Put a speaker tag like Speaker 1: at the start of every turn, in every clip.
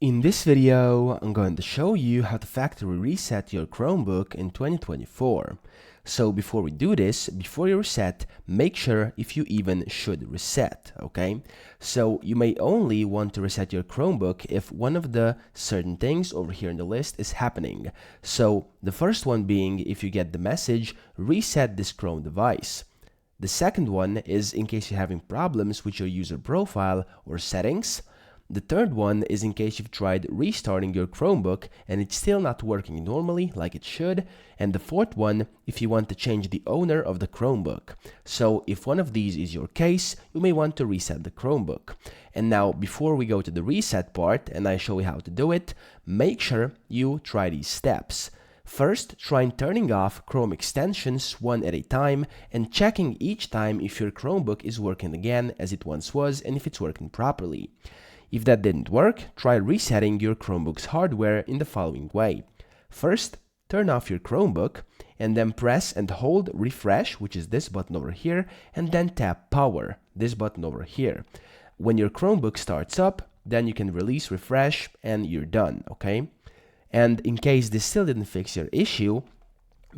Speaker 1: In this video, I'm going to show you how to factory reset your Chromebook in 2024. So before we do this, before you reset, make sure if you even should reset, okay? So you may only want to reset your Chromebook if one of the certain things over here in the list is happening. So the first one being if you get the message, reset this Chrome device. The second one is in case you're having problems with your user profile or settings. The third one is in case you've tried restarting your Chromebook and it's still not working normally like it should. And the fourth one, if you want to change the owner of the Chromebook. So if one of these is your case, you may want to reset the Chromebook. And now before we go to the reset part and I show you how to do it, make sure you try these steps. First, try turning off Chrome extensions one at a time and checking each time if your Chromebook is working again as it once was and if it's working properly. If that didn't work, try resetting your Chromebook's hardware in the following way. First, turn off your Chromebook and then press and hold refresh, which is this button over here, and then tap power, this button over here. When your Chromebook starts up, then you can release refresh and you're done, okay? And in case this still didn't fix your issue,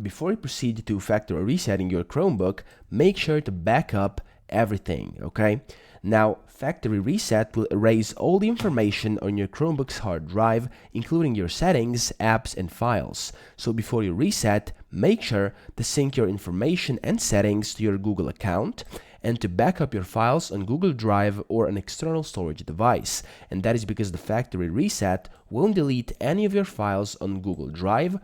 Speaker 1: before you proceed to factory resetting your Chromebook, make sure to back up everything, okay? Now, factory reset will erase all the information on your Chromebook's hard drive, including your settings, apps, and files. So before you reset, make sure to sync your information and settings to your Google account and to back up your files on Google Drive or an external storage device. And that is because the factory reset won't delete any of your files on Google Drive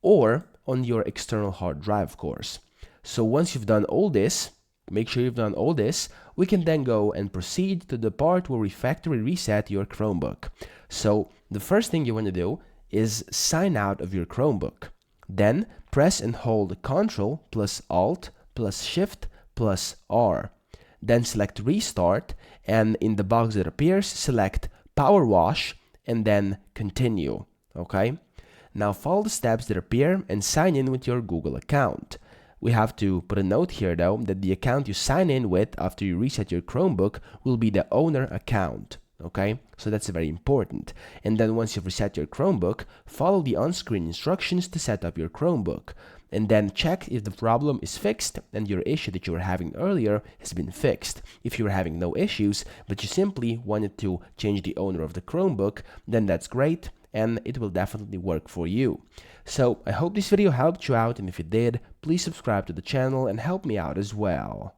Speaker 1: or on your external hard drive, of course. So once you've done all this, make sure you've done all this, we can then go and proceed to the part where we factory reset your Chromebook. So the first thing you want to do is sign out of your Chromebook. Then press and hold Ctrl plus Alt plus Shift plus R. Then select Restart, and in the box that appears, select Power Wash and then Continue. Okay? Now follow the steps that appear and sign in with your Google account. We have to put a note here though that the account you sign in with after you reset your Chromebook will be the owner account, okay? So that's very important. And then once you've reset your Chromebook, follow the on-screen instructions to set up your Chromebook. And then check if the problem is fixed and your issue that you were having earlier has been fixed. If you were having no issues, but you simply wanted to change the owner of the Chromebook, then that's great and it will definitely work for you. So I hope this video helped you out, and if it did, please subscribe to the channel and help me out as well.